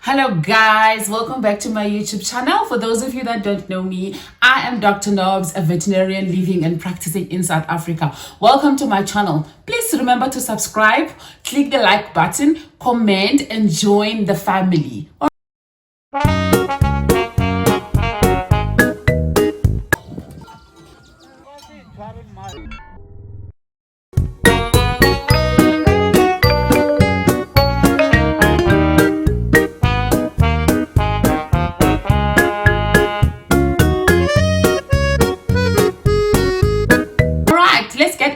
Hello guys, welcome back to my YouTube channel. For those of you that don't know me, I am Dr. Nobs, a veterinarian living and practicing in South Africa. Welcome to my channel. Please remember to subscribe, click the like button, comment and join the family.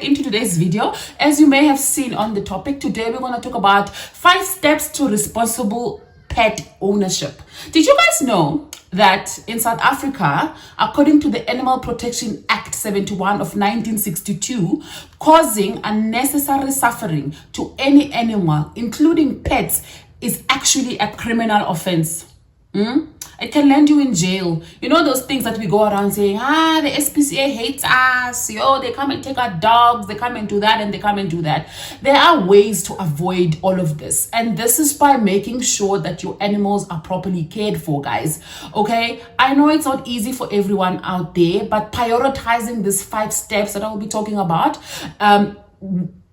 Into today's video, as you may have seen on the topic, today we're going to talk about 5 steps to responsible pet ownership. Did you guys know that in South Africa, according to the Animal Protection Act 71 of 1962, causing unnecessary suffering to any animal, including pets, is actually a criminal offense? It can land you in jail. You know those things that we go around saying, the SPCA hates us, they come and take our dogs, they come and do that and they come and do that. There are ways to avoid all of this. And this is by making sure that your animals are properly cared for, guys. Okay? I know it's not easy for everyone out there, but prioritizing these 5 steps that I will be talking about,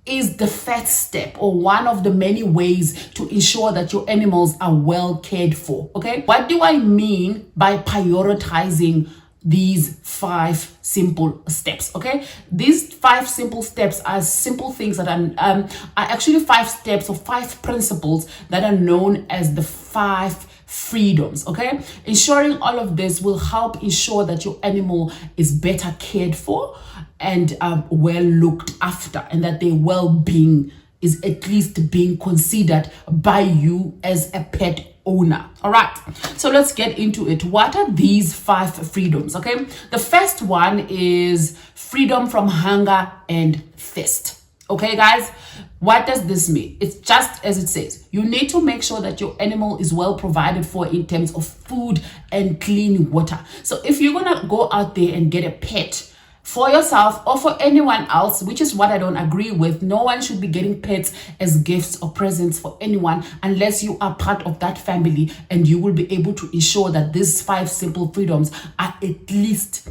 is the first step, or one of the many ways to ensure that your animals are well cared for. Okay, what do I mean by prioritizing these 5 simple steps? Okay, these 5 simple steps are simple things that are actually 5 steps or 5 principles that are known as the 5 freedoms. Okay, ensuring all of this will help ensure that your animal is better cared for and well looked after, and that their well-being is at least being considered by you as a pet owner. All right, so let's get into it. What are these 5 freedoms? Okay, the first one is freedom from hunger and thirst. Okay, guys, what does this mean? It's just as it says. You need to make sure that your animal is well provided for in terms of food and clean water. So if you're gonna go out there and get a pet for yourself or for anyone else, which is what I don't agree with, no one should be getting pets as gifts or presents for anyone unless you are part of that family, and you will be able to ensure that these 5 simple freedoms are at least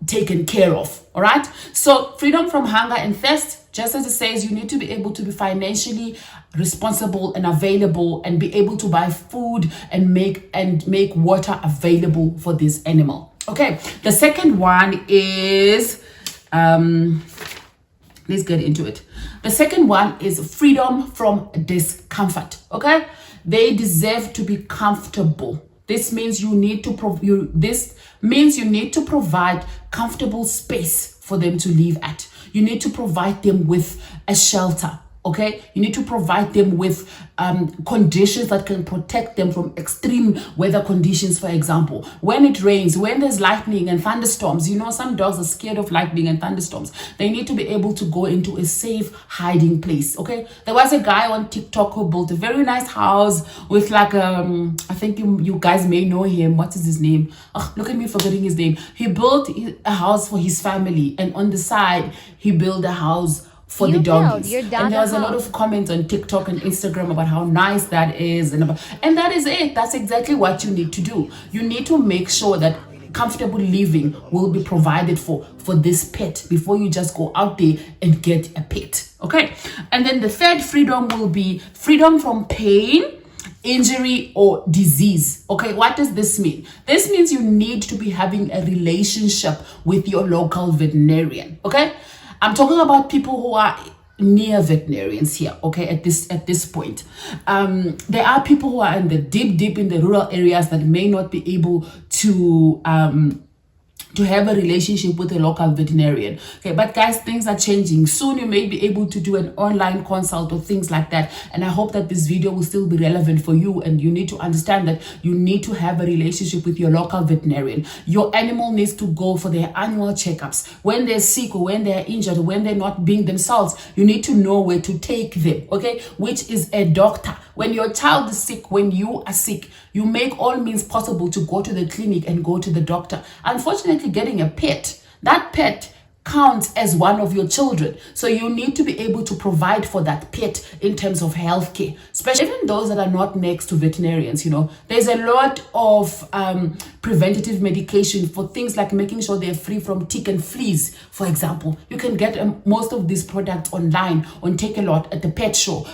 taken care of. All right, so freedom from hunger and thirst, just as it says, you need to be able to be financially responsible and available and be able to buy food and make water available for this animal. Okay, the second one is let's get into it. The second one is freedom from discomfort. Okay, they deserve to be comfortable. This means you need to provide comfortable space for them to live at. You need to provide them with a shelter. Okay, you need to provide them with conditions that can protect them from extreme weather conditions. For example, when it rains, when there's lightning and thunderstorms, some dogs are scared of lightning and thunderstorms. They need to be able to go into a safe hiding place. Okay, there was a guy on TikTok who built a very nice house with I think you guys may know him. What is his name? Oh, look at me forgetting his name. He built a house for his family, and on the side he built a house for the doggies. And there's a lot of comments on TikTok and Instagram about how nice that is, and that is it. That's exactly what you need to do. You need to make sure that comfortable living will be provided for this pet before you just go out there and get a pet. Okay, and then the third freedom will be freedom from pain, injury or disease. Okay, what does this mean? This means you need to be having a relationship with your local veterinarian. Okay, I'm talking about people who are near veterinarians here. Okay, at this point, there are people who are in the deep in the rural areas that may not be able to have a relationship with a local veterinarian. Okay, but guys, things are changing. Soon you may be able to do an online consult or things like that. And I hope that this video will still be relevant for you. And you need to understand that you need to have a relationship with your local veterinarian. Your animal needs to go for their annual checkups. When they're sick or when they're injured or when they're not being themselves, you need to know where to take them. Okay, which is a doctor. When your child is sick, when you are sick, you make all means possible to go to the clinic and go to the doctor. Unfortunately, getting a pet, that pet counts as one of your children. So you need to be able to provide for that pet in terms of healthcare, especially even those that are not next to veterinarians. There's a lot of preventative medication for things like making sure they're free from tick and fleas. For example, you can get most of these products online on Take a Lot at the pet shop,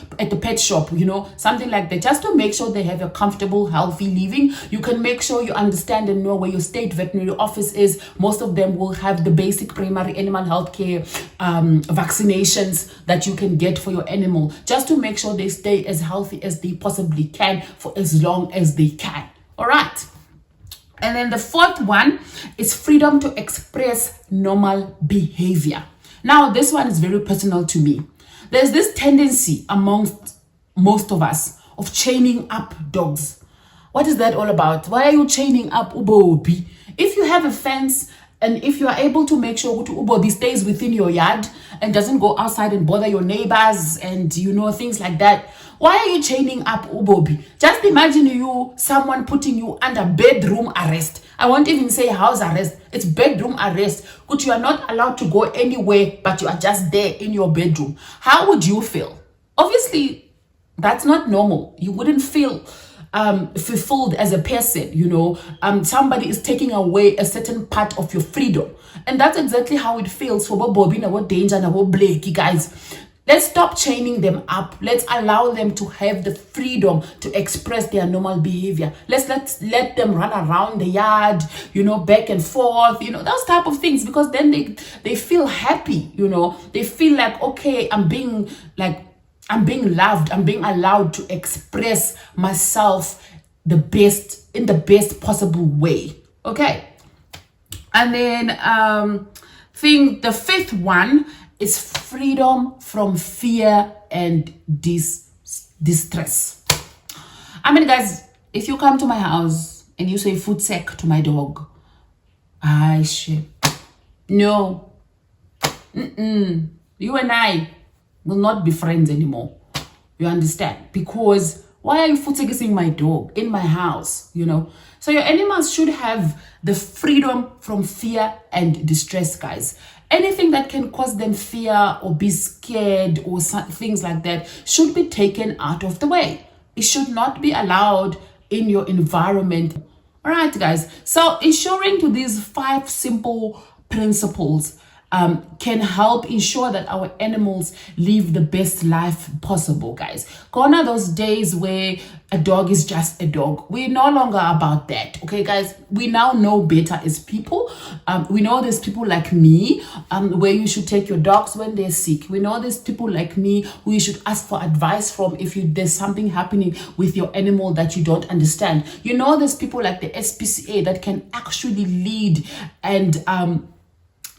something like that, just to make sure they have a comfortable, healthy living. You can make sure you understand and know where your state veterinary office is. Most of them will have the basic primary animal health care vaccinations that you can get for your animal, just to make sure they stay as healthy as they possibly can for as long as they can. All right. And then the fourth one is freedom to express normal behavior. Now, this one is very personal to me. There's this tendency amongst most of us of chaining up dogs. What is that all about? Why are you chaining up Ubobi? If you have a fence, and if you are able to make sure Ubobi stays within your yard and doesn't go outside and bother your neighbors and things like that, why are you chaining up Ubobi? Just imagine someone putting you under bedroom arrest. I won't even say house arrest. It's bedroom arrest. But you are not allowed to go anywhere, but you are just there in your bedroom. How would you feel? Obviously, that's not normal. You wouldn't feel fulfilled as a person. Somebody is taking away a certain part of your freedom, and that's exactly how it feels for Bobby, what danger, and what Blakey. Guys, let's stop chaining them up. Let's allow them to have the freedom to express their normal behavior. Let's let them run around the yard, back and forth, those type of things, because then they feel happy. They feel like, okay, I'm being loved. I'm being allowed to express myself in the best possible way. Okay. And then the fifth one is freedom from fear and distress. I mean, guys, if you come to my house and you say food sec to my dog, no. You and I will not be friends anymore. You understand? Because why are you foot-taking my dog in my house? So your animals should have the freedom from fear and distress, guys. Anything that can cause them fear or be scared or things like that should be taken out of the way. It should not be allowed in your environment. All right, guys. So ensuring to these 5 simple principles can help ensure that our animals live the best life possible, guys. Gone are those days where a dog is just a dog. We're no longer about that, okay, guys? We now know better as people. We know there's people like me where you should take your dogs when they're sick. We know there's people like me who you should ask for advice from if there's something happening with your animal that you don't understand. There's people like the SPCA that can actually lead and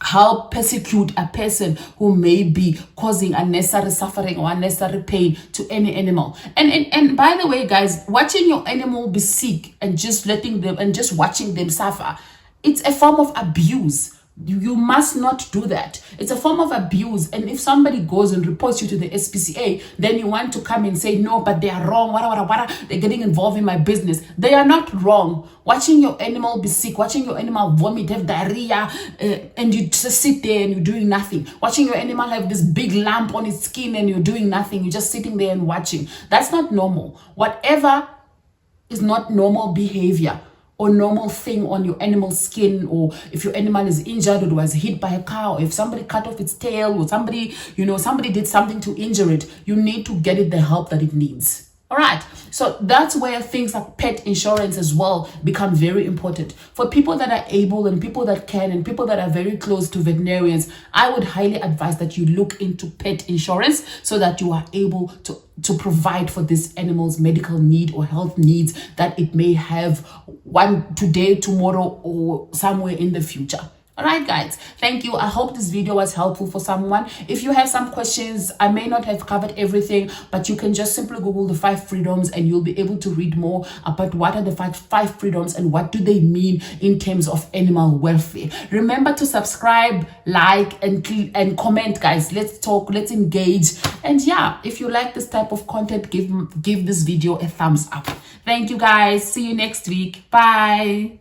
help persecute a person who may be causing unnecessary suffering or unnecessary pain to any animal. And by the way, guys, watching your animal be sick and just watching them suffer, it's a form of abuse. You must not do that. It's a form of abuse. And if somebody goes and reports you to the SPCA, then you want to come and say, no, but they are wrong. They're getting involved in my business. They are not wrong. Watching your animal be sick, watching your animal vomit, have diarrhea, and you just sit there and you're doing nothing. Watching your animal have this big lump on its skin and you're doing nothing. You're just sitting there and watching. That's not normal. Whatever is not normal behavior or normal thing on your animal's skin, or if your animal is injured or was hit by a car, or if somebody cut off its tail, or somebody did something to injure it, you need to get it the help that it needs. All right, so that's where things like pet insurance as well become very important. For people that are able and people that can and people that are very close to veterinarians, I would highly advise that you look into pet insurance so that you are able to provide for this animal's medical need or health needs that it may have one today, tomorrow, or somewhere in the future. All right, guys, thank you. I hope this video was helpful for someone. If you have some questions, I may not have covered everything, but you can just simply Google the 5 freedoms and you'll be able to read more about what are the 5 freedoms and what do they mean in terms of animal welfare. Remember to subscribe, like, and comment, guys. Let's talk, let's engage. And yeah, if you like this type of content, give this video a thumbs up. Thank you, guys. See you next week. Bye.